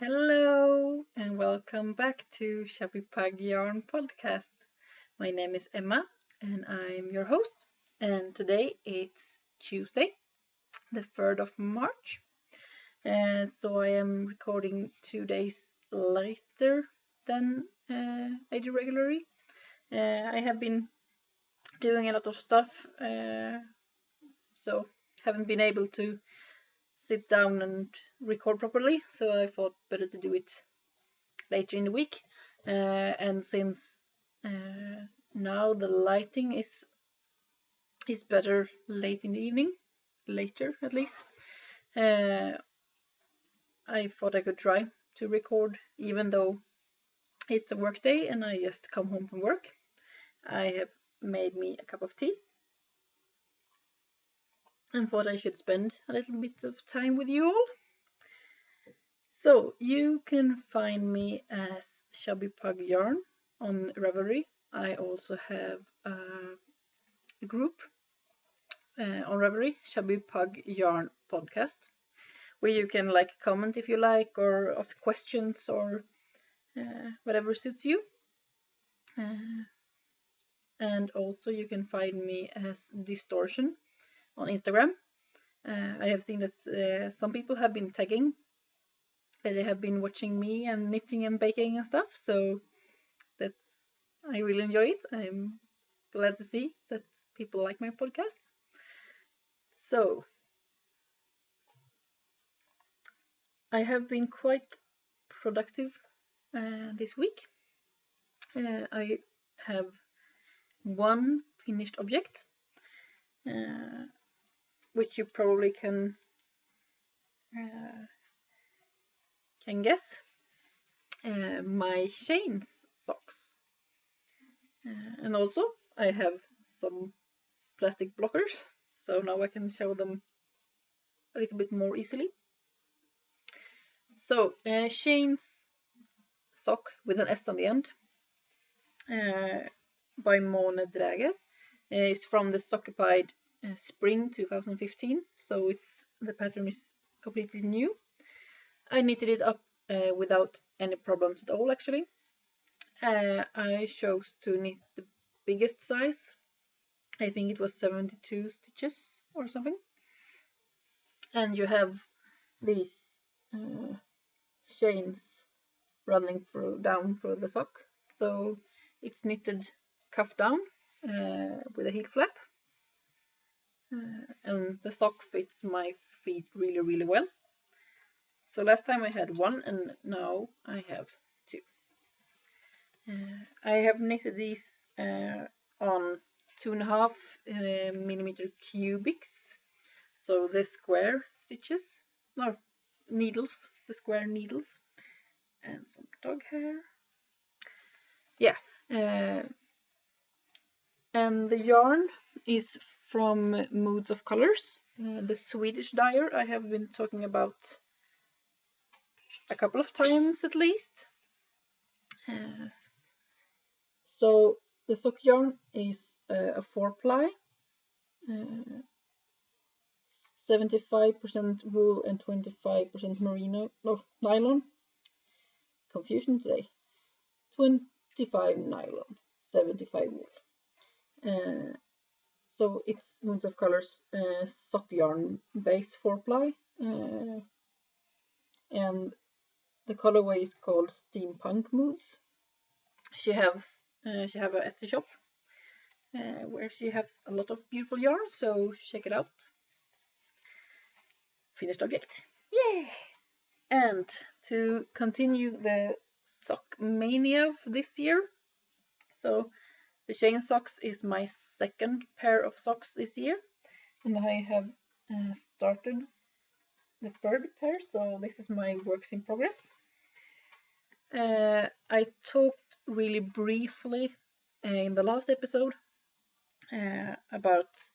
Hello and welcome back to Chubby Pug Yarn Podcast. My name is Emma and I'm your host. And today it's Tuesday, the 3rd of March. So I am recording 2 days later than I do regularly. I have been doing a lot of stuff, so haven't been able to sit down and record properly. So I thought better to do it later in the week, and since now the lighting is better late in the evening, later at least, I thought I could try to record even though it's a work day and I just come home from work. I have made me a cup of tea and thought I should spend a little bit of time with you all. So you can find me as Chubby Pug Yarn on Ravelry. I also have a group on Ravelry, Chubby Pug Yarn Podcast, where you can comment if you like or ask questions or whatever suits you. And also you can find me as Distortion on Instagram. I have seen that some people have been tagging that they have been watching me and knitting and baking and stuff, so I really enjoy it. I'm glad to see that people like my podcast. So I have been quite productive this week. I have one finished object, which you probably can guess. My skeins socks, and also I have some plastic blockers, so now I can show them a little bit more easily. So skeins sock with an S on the end, by Mone Dräger. It's from the Sockmania spring 2015, so the pattern is completely new. I knitted it up without any problems at all, actually. I chose to knit the biggest size. I think it was 72 stitches or something. And you have these chains running down through the sock. So it's knitted cuff down with a heel flap. And the sock fits my feet really, really well. So last time I had one and now I have two. I have knitted these on 2.5 millimeter cubics. So the square stitches, no, needles, the square needles, and some dog hair. Yeah, and the yarn is from Moods of Colors, the Swedish dyer I have been talking about a couple of times at least. So the sock yarn is a 4-ply, 75% wool and 25% merino, no, nylon. Confusion today. 25 nylon, 75 wool. So it's Moods of Colors sock yarn base 4-ply, and the colorway is called Steampunk Moods. She have a Etsy shop where she has a lot of beautiful yarn, so check it out. Finished object. Yay! And to continue the sock mania of this year, so the chain socks is my second pair of socks this year, and I have started the third pair, so this is my works in progress. I talked really briefly in the last episode about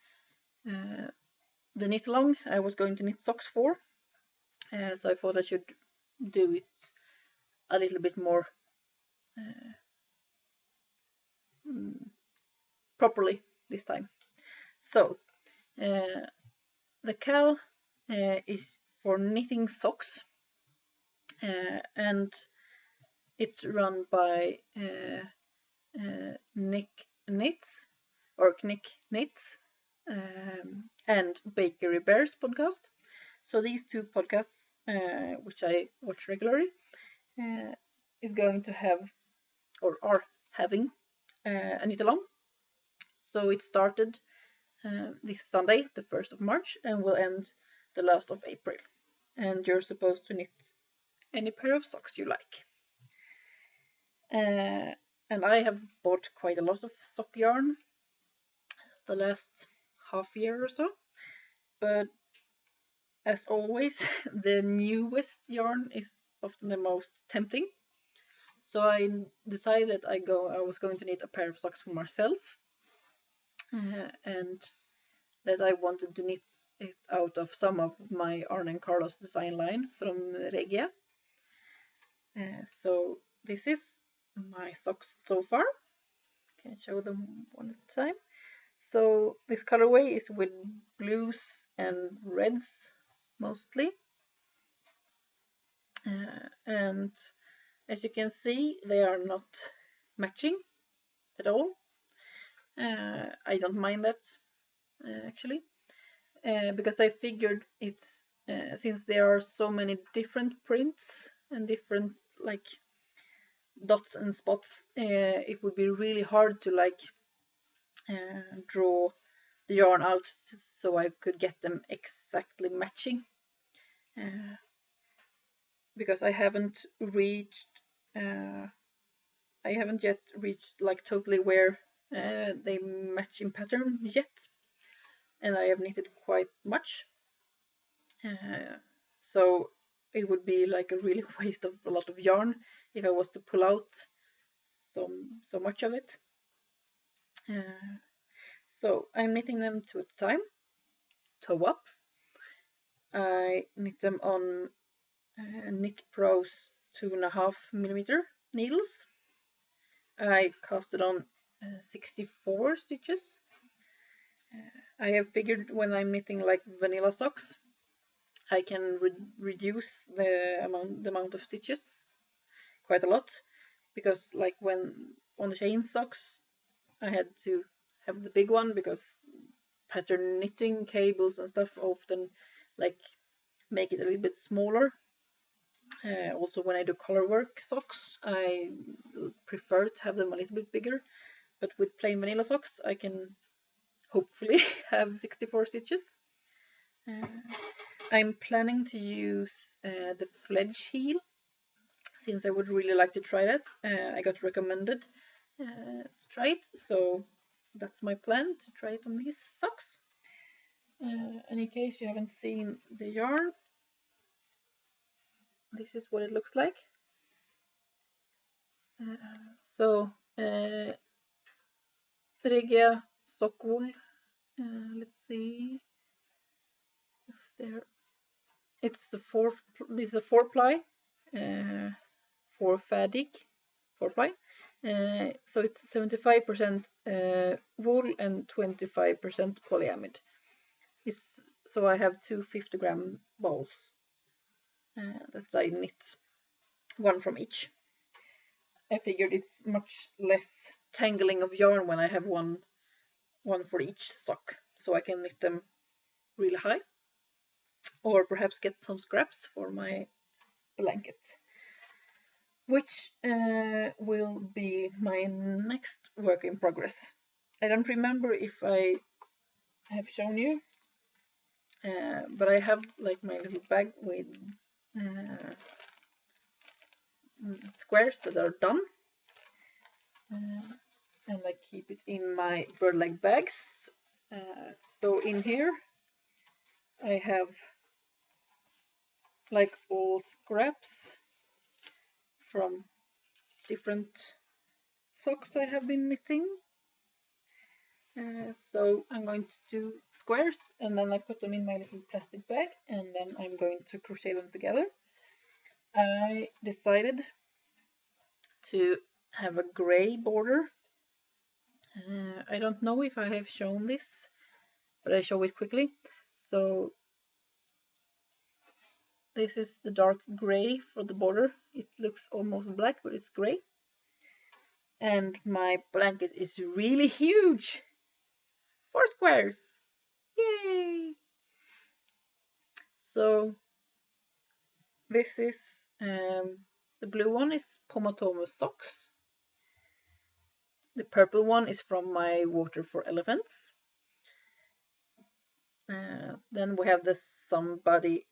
the knit along I was going to knit socks for, so I thought I should do it a little bit more properly this time. So the cal is for knitting socks, and it's run by KnicksKnits and Bakerybears Podcast. So these two podcasts, which I watch regularly, is going to have, or are having, a knit along. So it started this Sunday, the 1st of March, and will end the last of April. And you're supposed to knit any pair of socks you like. And I have bought quite a lot of sock yarn the last half year or so, but as always, the newest yarn is often the most tempting. So I decided I was going to knit a pair of socks for myself, and that I wanted to knit it out of some of my Arne Carlos design line from Regia. So this is my socks so far. Can show them one at a time. So this colorway is with blues and reds mostly. And as you can see, they are not matching at all. I don't mind that actually, because I figured it's since there are so many different prints and different like dots and spots, it would be really hard to like draw the yarn out so I could get them exactly matching, because I haven't yet reached like totally where they match in pattern yet, and I have knitted quite much, so it would be like a really waste of a lot of yarn if I was to pull out so much of it. So I'm knitting them 2 at a time, toe up. I knit them on Knit Pro's 2.5mm needles. I casted on 64 stitches. I have figured when I'm knitting like vanilla socks, I can reduce the amount of stitches quite a lot, because like when on the chain socks I had to have the big one because pattern knitting cables and stuff often like make it a little bit smaller. Also when I do color work socks, I prefer to have them a little bit bigger, but with plain vanilla socks I can hopefully have 64 stitches. I'm planning to use the fledge heel, since I would really like to try that. I got recommended to try it, so that's my plan, to try it on these socks. And in case you haven't seen the yarn, this is what it looks like. So Regia sock wool. Let's see if there. It's the This is a 4-ply, 4 fabric, 4-ply. So it's 75% wool and 25% polyamide. So I have 2 50-gram balls that I knit, one from each. I figured it's much less tangling of yarn when I have one for each sock, so I can knit them really high, or perhaps get some scraps for my blanket, which will be my next work in progress. I don't remember if I have shown you, but I have like my little bag with squares that are done, and I keep it in my bird leg bags. So in here I have like all scraps from different socks I have been knitting. So I'm going to do squares, and then I put them in my little plastic bag, and then I'm going to crochet them together. I decided to have a gray border. I don't know if I have shown this, but I show it quickly. So This is the dark gray for the border. It looks almost black, but it's gray. And my blanket is really huge. 4 squares. Yay! So this is the blue one is Pomatomo socks. The purple one is from my Water for Elephants. Then we have the Somebody,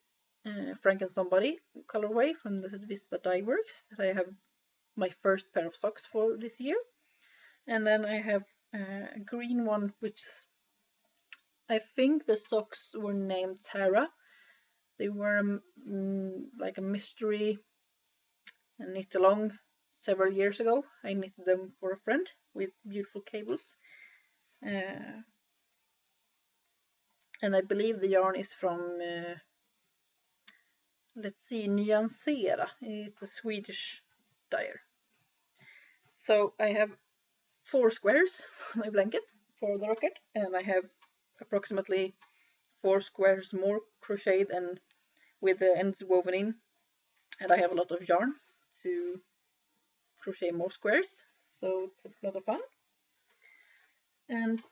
Frank and Somebody colorway from the Vista Dye Works that I have my first pair of socks for this year. And then I have a green one, which I think the socks were named Tara. They were like a mystery and knit along several years ago. I knitted them for a friend with beautiful cables. And I believe the yarn is from, let's see, Nyansera. It's a Swedish dyer. So I have 4 squares on my blanket for the rocket, and I have approximately 4 squares more crocheted and with the ends woven in, and I have a lot of yarn to crochet more squares, so it's a lot of fun. And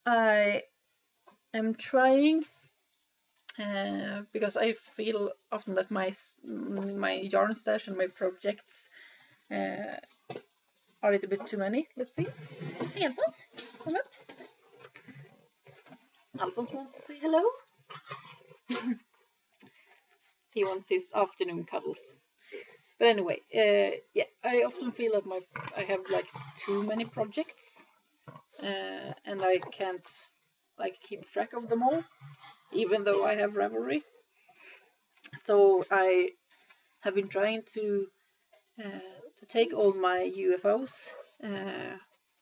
I am trying, because I feel often that my yarn stash and my projects are a little bit too many. Let's see. Hey Alphonse, come up. Alphonse wants to say hello. He wants his afternoon cuddles. But anyway, yeah, I often feel that I have like too many projects, and I can't like keep track of them all, even though I have Ravelry. So I have been trying to take all my UFOs,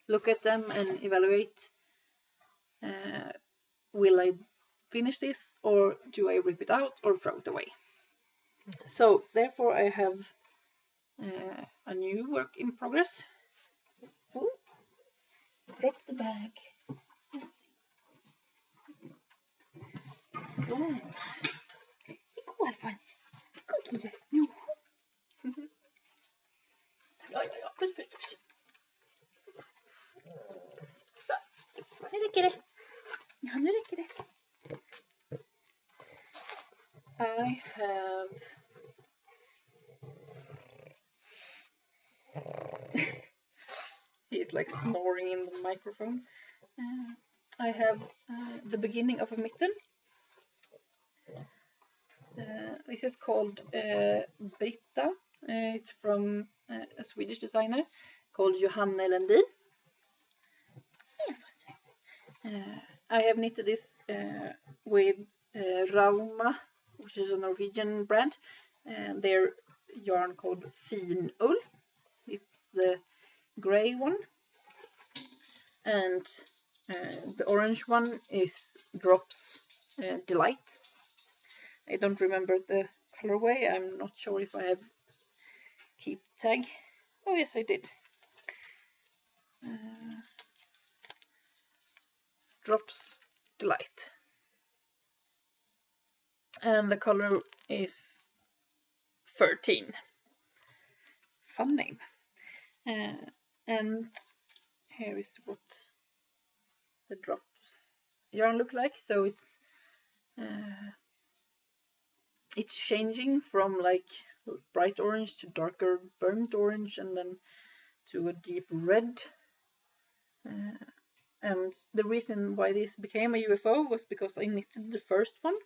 look at them and evaluate. Will I finish this, or do I rip it out or throw it away? So therefore I have a new work in progress. Ooh, drop the bag. Let's see. Så. Gå Alfons. Gå kille. Nu. Ja. Puss puss. Så. Nu räcker det. Ja, nu räcker det. I have he's like snoring in the microphone. I have the beginning of a mitten. This is called Britta. It's from a Swedish designer called Johanne Lendin. I have knitted this with Rauma, which is a Norwegian brand, and their yarn called Fin Ull. It's the grey one, and the orange one is Drops Delight. I don't remember the colorway. I'm not sure if I have keep tag. Oh yes, I did. Drops Delight. And the color is 13. Fun name. And here is what the drops yarn look like. So it's changing from like bright orange to darker burnt orange, and then to a deep red. And the reason why this became a UFO was because I knitted the first one.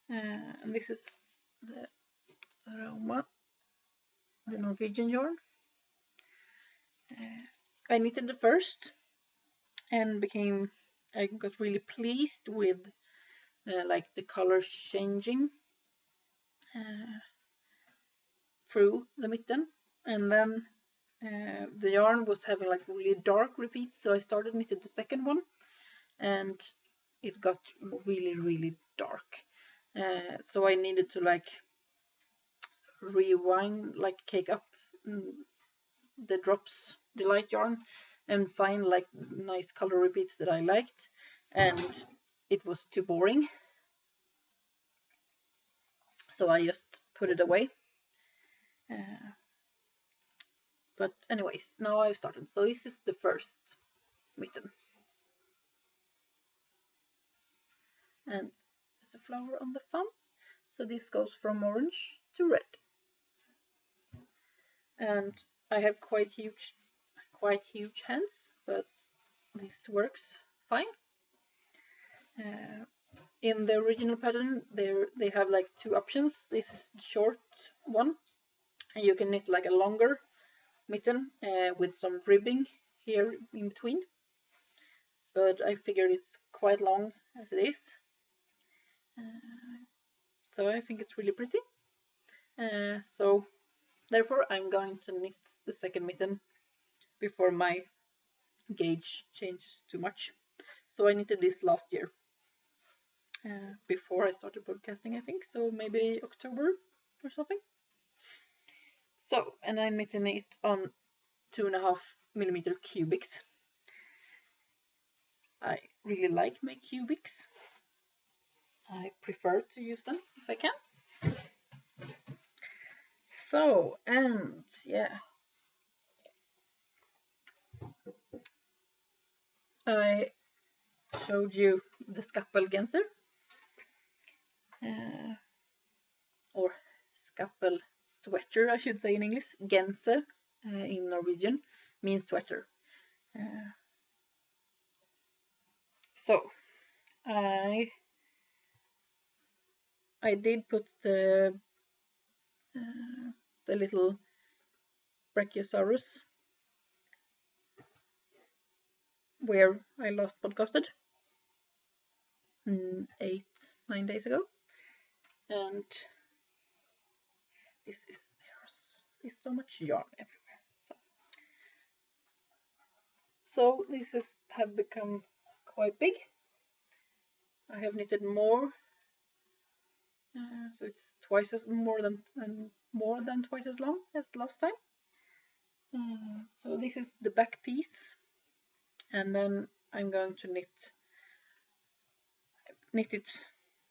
And this is the Rauma, the Norwegian yarn. I knitted the first and I got really pleased with like the colors changing through the mitten, and then the yarn was having like really dark repeats, so I started knitting the second one, and it got really dark. So I needed to like rewind, like cake up the Drops Delight yarn and find like nice color repeats that I liked, and it was too boring. so I just put it away. But anyways, now I've started. So this is the first mitten. And there's a flower on the thumb. So this goes from orange to red. And I have quite huge hands, but this works fine. In the original pattern, they have like two options. This is the short one, and you can knit like a longer mitten with some ribbing here in between. But I figured it's quite long as it is, so I think it's really pretty. So therefore I'm going to knit the second mitten before my gauge changes too much. So I knitted this last year, before I started broadcasting, I think, so maybe October or something. So, and I'm knitting it on 2.5mm cubics. I really like my cubics. I prefer to use them if I can. So, and yeah, I showed you the scaffold genser, or scaffold sweater, I should say in English. Genser in Norwegian means sweater. So I did put the little Brachiosaurus where I last podcasted 8-9 days ago, and this is so much yarn everywhere. So this have become quite big. I have knitted more, so it's more than twice as long as last time. So this is the back piece, and then I'm going to knit it.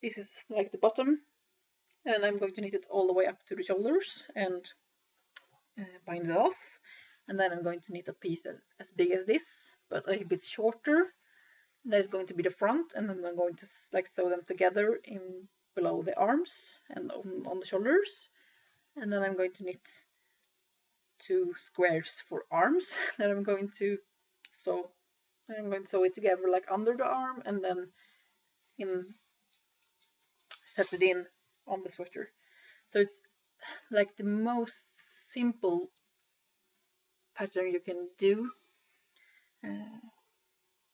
This is like the bottom, and I'm going to knit it all the way up to the shoulders and bind it off. And then I'm going to knit a piece as big as this, but a bit shorter. That is going to be the front, and then I'm going to like sew them together in below the arms and on the shoulders. And then I'm going to knit 2 squares for arms that I'm going to sew. I'm going to sew it together like under the arm, and then set it in on the sweater. So it's like the most simple pattern you can do.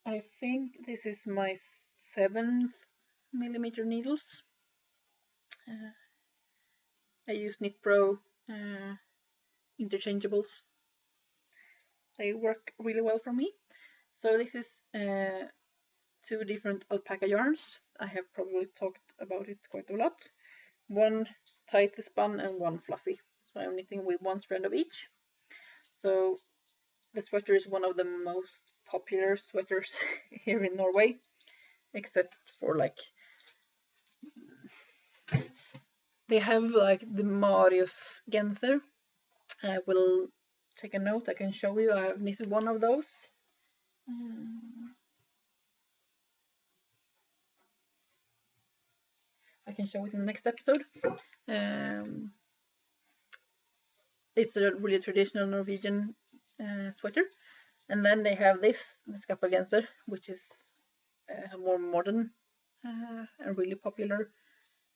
I think this is my 7mm needles. I use Knit Pro interchangeables. They work really well for me. So this is 2 different alpaca yarns. I have probably talked about it quite a lot. One tightly spun and one fluffy. So I'm knitting with 1 strand of each. So the sweater is one of the most popular sweaters here in Norway, except for like they have like the Marius genser. I will take a note. I can show you. I have knitted one of those. I can show it in the next episode. It's a really traditional Norwegian sweater. And then they have the scaffold genser, which is a more modern and really popular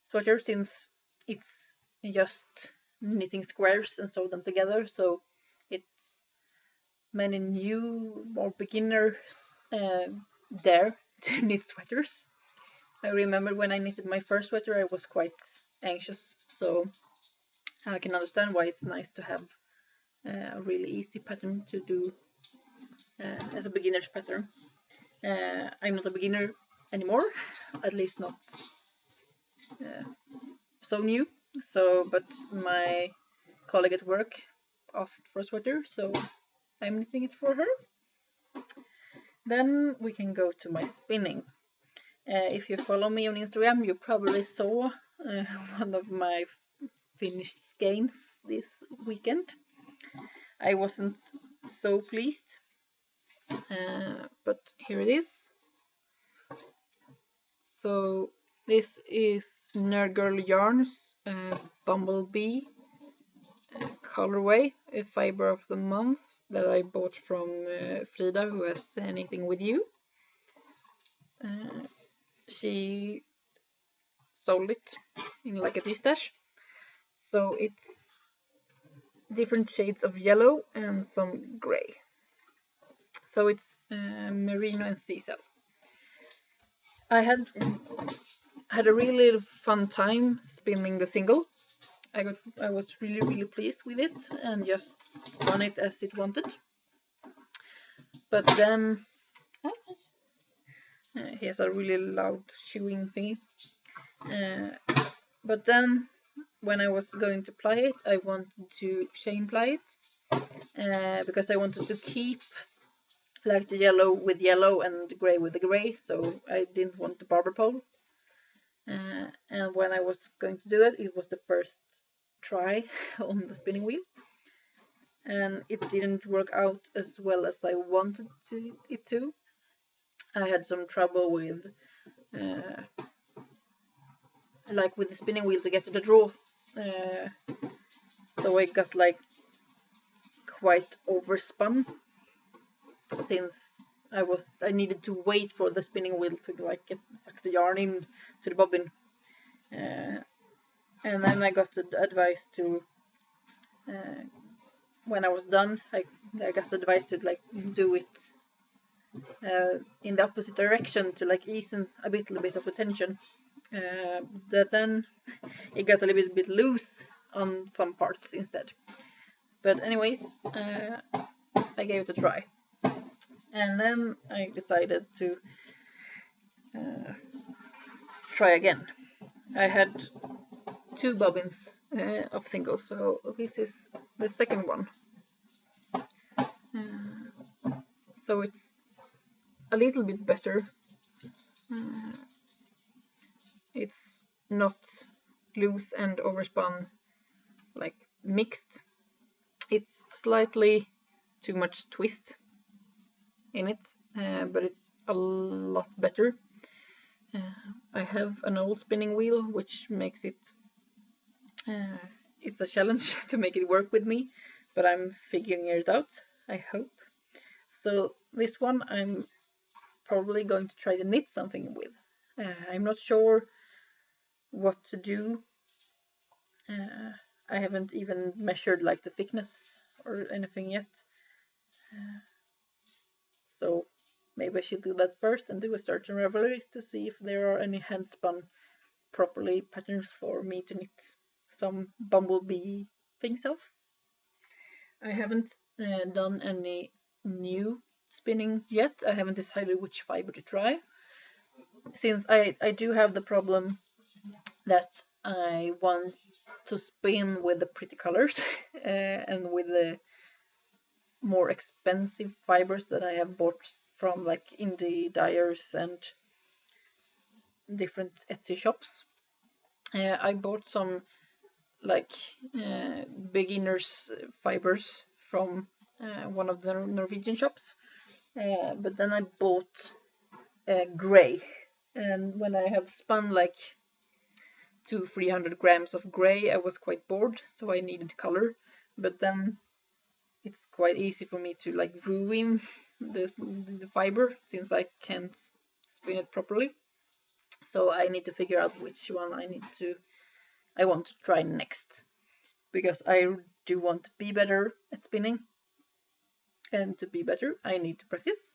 sweater, since it's just knitting squares and sew them together. So it's many new, more beginners dare to knit sweaters. I remember when I knitted my first sweater, I was quite anxious, so I can understand why it's nice to have a really easy pattern to do as a beginner's pattern. I'm not a beginner anymore, at least not so new. But my colleague at work asked for a sweater, so I'm knitting it for her. Then we can go to my spinning. If you follow me on Instagram, you probably saw one of my finished skeins this weekend. I wasn't so pleased, but here it is. So this is Nurgle Yarns Bumblebee colorway, a fiber of the month that I bought from Frida, who has Anything With You. She sold it in like a tea-stash. So it's different shades of yellow and some gray. So it's merino and seacell. I had a really fun time spinning the single. I was really pleased with it and just spun it as it wanted. But then he has a really loud chewing thingy. But then when I was going to ply it, I wanted to chain ply it because I wanted to keep like the yellow with yellow and the gray with the gray, so I didn't want the barber pole. And when I was going to do that, it was the first try on the spinning wheel, and it didn't work out as well as I wanted it to. I had some trouble with like with the spinning wheel to get to the draw, so I got like quite overspun, since I needed to wait for the spinning wheel to like suck the yarn in to the bobbin, and then I got the advice to when I was done, I got the advice to like do it in the opposite direction to like ease a little bit of the tension. That then it got a little bit loose on some parts instead. But anyways, I gave it a try, and then I decided to try again. I had 2 bobbins of singles, so this is the second one. So it's a little bit better. It's not loose and overspun, like mixed. It's slightly too much twist in it, but it's a lot better. I have an old spinning wheel, which makes it it's a challenge to make it work with me, but I'm figuring it out, I hope. So this one I'm probably going to try to knit something with. I'm not sure what to do. I haven't even measured like the thickness or anything yet. So maybe I should do that first and do a search on Ravelry to see if there are any hand spun properly patterns for me to knit some bumblebee things of. I haven't done any new spinning yet. I haven't decided which fiber to try, since I do have the problem that I want to spin with the pretty colors and with the more expensive fibers that I have bought from like indie dyers and different Etsy shops. I bought some like beginners fibers from one of the Norwegian shops, but then I bought gray, and when I have spun like 200-300 grams of gray, I was quite bored, so I needed color. But then it's quite easy for me to like ruin the fiber, since I can't spin it properly. So I need to figure out which one I want to try next, because I do want to be better at spinning, and to be better I need to practice.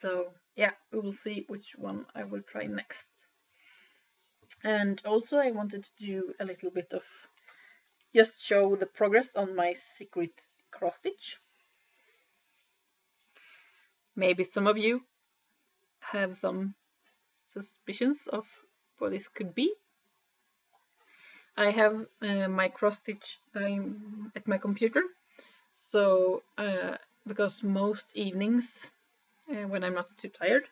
So yeah, we will see which one I will try next. And also I wanted to do a little bit of just show the progress on my secret cross stitch. Maybe some of you have some suspicions of what this could be. I have my cross stitch at my computer, so because most evenings when I'm not too tired,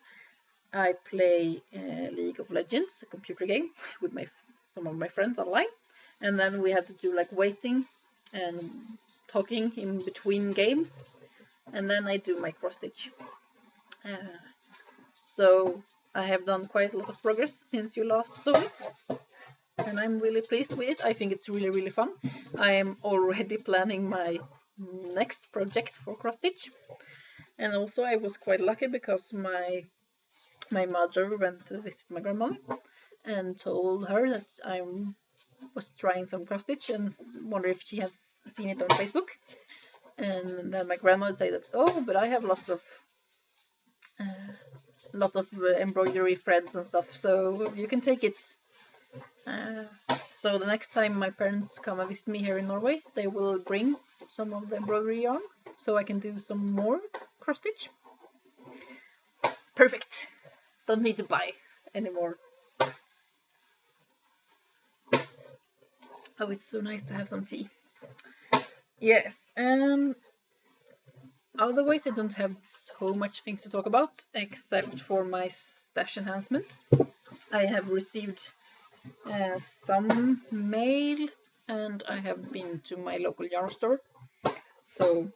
I play League of Legends, a computer game, with some of my friends online, and then we have to do like waiting and talking in between games, and then I do my cross stitch. So I have done quite a lot of progress since you last saw it, and I'm really pleased with it. I think it's really, really fun. I am already planning my next project for cross stitch, and also I was quite lucky because my mother went to visit my grandmother and told her that I was trying some cross stitch and wonder if she has seen it on Facebook. And then my grandmother said that, oh, but I have lots of embroidery threads and stuff, so you can take it. So the next time my parents come and visit me here in Norway, they will bring some of the embroidery yarn so I can do some more cross stitch. Perfect. Don't need to buy anymore. Oh, it's so nice to have some tea. Yes, and otherwise I don't have so much things to talk about except for my Stashenhancements. I have received some mail, and I have been to my local yarn store, so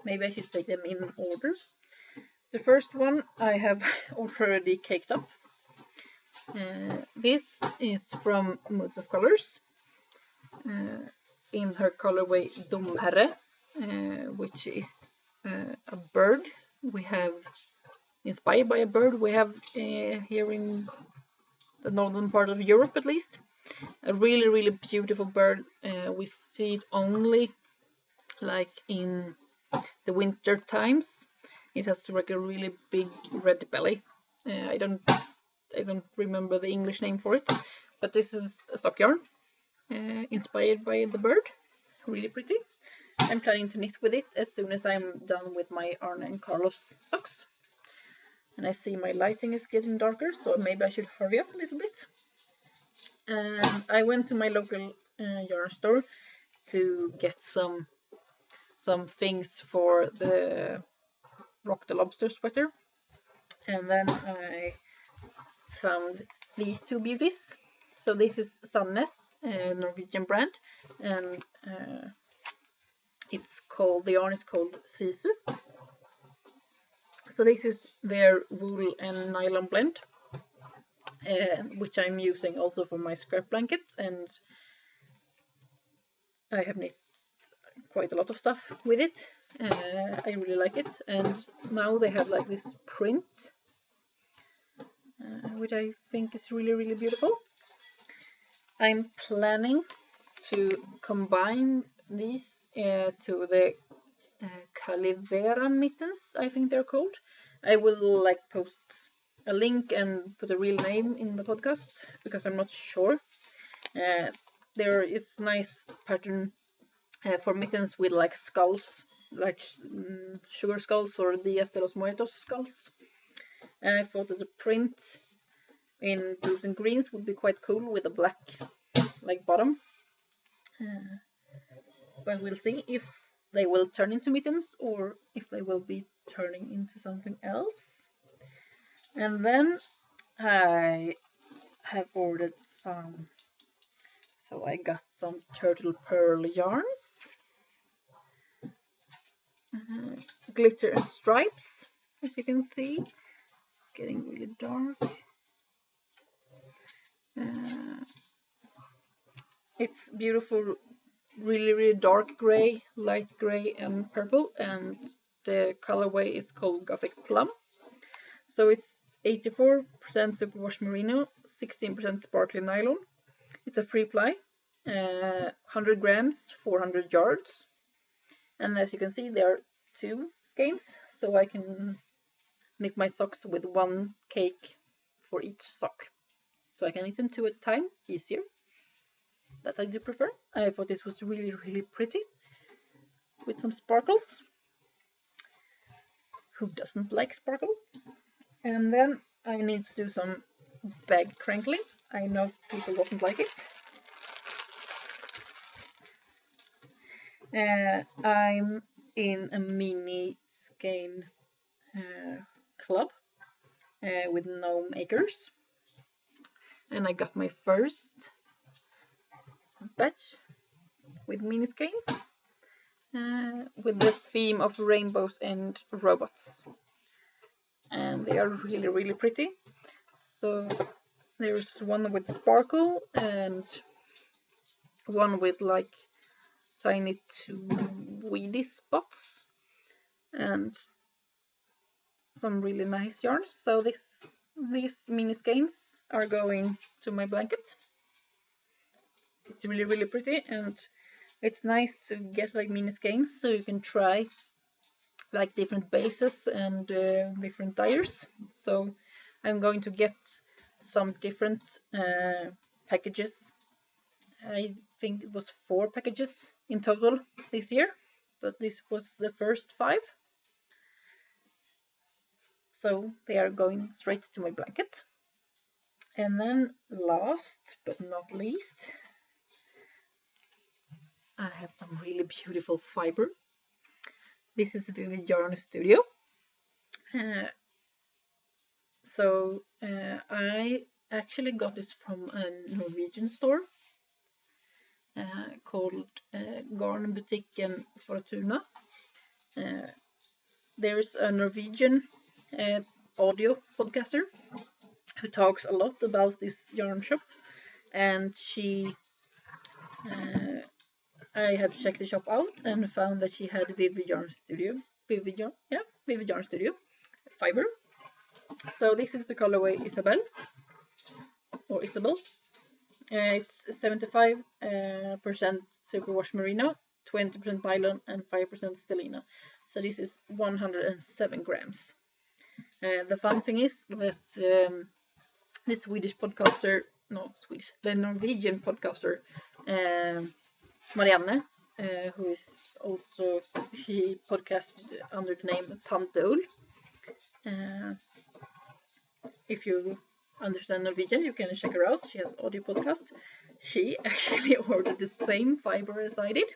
maybe I should take them in order. The first one I have already caked up. This is from Moods of Colors in her colorway Domherre, which is a bird we have inspired by a bird we have here in the northern part of Europe, at least. A really, really beautiful bird. We see it only like in the winter times. It has like a really big red belly. I don't remember the English name for it, but this is a sock yarn inspired by the bird. Really pretty. I'm planning to knit with it as soon as I'm done with my Arne Carlos socks. And I see my lighting is getting darker, so maybe I should hurry up a little bit. And I went to my local yarn store to get some things for the Rock the Lobster sweater, and then I found these two beauties. So this is Sandnes, a Norwegian brand, and the yarn is called Sisu. So this is their wool and nylon blend, which I'm using also for my scrap blanket, and I have knit quite a lot of stuff with it. I really like it, and now they have like this print, which I think is really, really beautiful. I'm planning to combine these to the Calivera mittens, I think they're called. I will like post a link and put a real name in the podcast because I'm not sure. There is nice pattern for mittens with like skulls, like sugar skulls or Dias de los Muertos skulls. And I thought that the print in blues and greens would be quite cool with a black like bottom. But we'll see if they will turn into mittens or if they will be turning into something else. And then I have ordered some, so I got some turtle pearl yarns, glitter and stripes, as you can see. It's getting really dark. It's beautiful, really, really dark gray, light gray, and purple, and the colorway is called Gothic Plum. So it's 84% superwash merino, 16% sparkly nylon. It's a free ply, 100 grams, 400 yards. And as you can see, there are 2 skeins, so I can knit my socks with 1 cake for each sock. So I can knit them 2 at a time, easier. That I do prefer. I thought this was really, really pretty with some sparkles. Who doesn't like sparkle? And then I need to do some bag crinkling. I know people doesn't like it. I'm in a mini skein club with no makers. And I got my first batch with mini skeins with the theme of rainbows and robots. And they are really, really pretty. So there's one with sparkle and one with like tiny weedy spots and some really nice yarns. So these mini skeins are going to my blanket. It's really, really pretty, and it's nice to get like mini skeins so you can try like different bases and different dyers. So I'm going to get some different packages. I think it was 4 packages in total this year, but this was the first 5. So they are going straight to my blanket. And then last but not least, I have some really beautiful fiber. This is Vivid Yarn Studio. I actually got this from a Norwegian store called Garnbutikken Fortuna. There's a Norwegian audio podcaster who talks a lot about this yarn shop, and I had checked the shop out and found that she had Vivid Yarn Studio fiber. So this is the colorway Isabel. It's 75% superwash merino, 20% nylon, and 5% stellina. So this is 107 grams. The fun thing is that the Norwegian podcaster Marianne, who is also, she podcasted under the name Tante Ull. If you understand Norwegian, you can check her out. She has audio podcast. She actually ordered the same fiber as I did.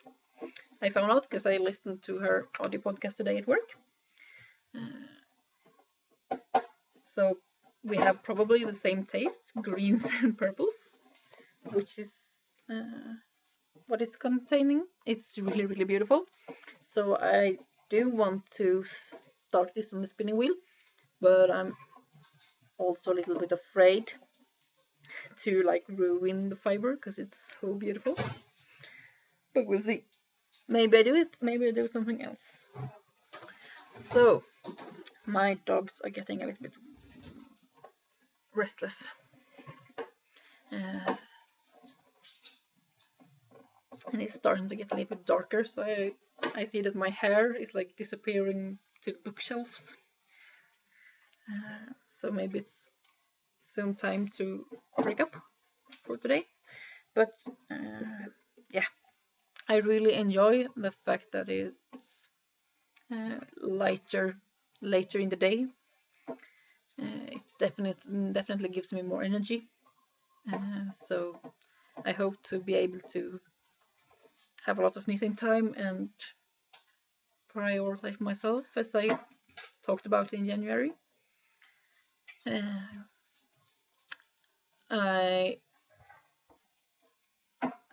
I found out because I listened to her audio podcast today at work. So we have probably the same taste, greens and purples, which is what it's containing. It's really, really beautiful. So I do want to start this on the spinning wheel, but I'm also a little bit afraid to like ruin the fiber because it's so beautiful. But we'll see. Maybe I do it, maybe I do something else. So my dogs are getting a little bit restless. And it's starting to get a little bit darker, so I see that my hair is like disappearing to the bookshelves. So maybe it's soon time to break up for today. But yeah, I really enjoy the fact that it's later in the day. It definitely gives me more energy. So I hope to be able to have a lot of knitting time and prioritize myself, as I talked about in January. I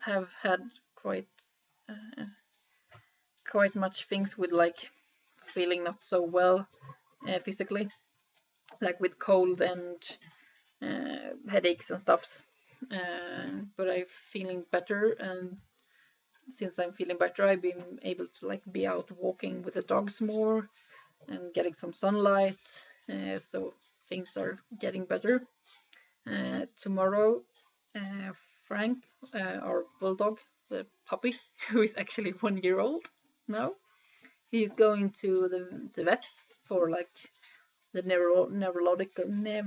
have had quite much things with like feeling not so well physically, like with cold and headaches and stuffs. But I'm feeling better, and since I'm feeling better, I've been able to like be out walking with the dogs more and getting some sunlight. So things are getting better. Tomorrow, Frank, our bulldog, the puppy, who is actually 1 year old now, he's going to the vet for like the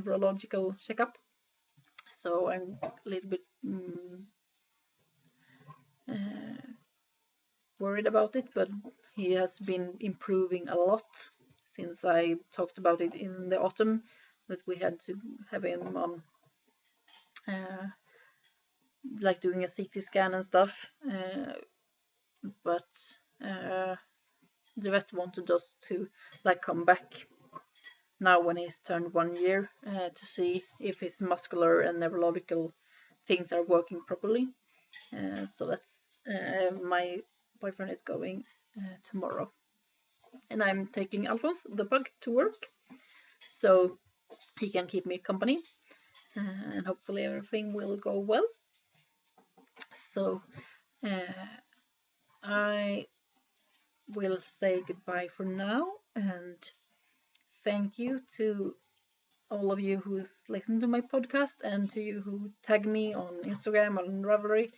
neurological checkup. So I'm a little bit worried about it, but he has been improving a lot since I talked about it in the autumn, that we had to have him on like doing a CT scan and stuff, but the vet wanted us to like come back now when he's turned 1 year to see if his muscular and neurological things are working properly. So that's my boyfriend is going tomorrow, and I'm taking Alphonse the pug to work so he can keep me company, and hopefully everything will go well. So I will say goodbye for now, and thank you to all of you who's listened to my podcast and to you who tag me on Instagram on Ravelry.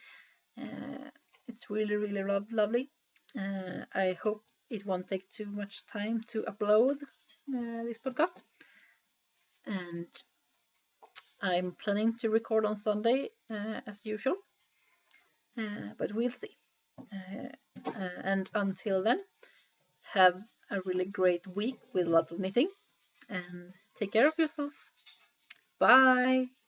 It's really, really lovely. I hope it won't take too much time to upload this podcast. And I'm planning to record on Sunday as usual, but we'll see. And until then, have a really great week with a lot of knitting, and take care of yourself. Bye!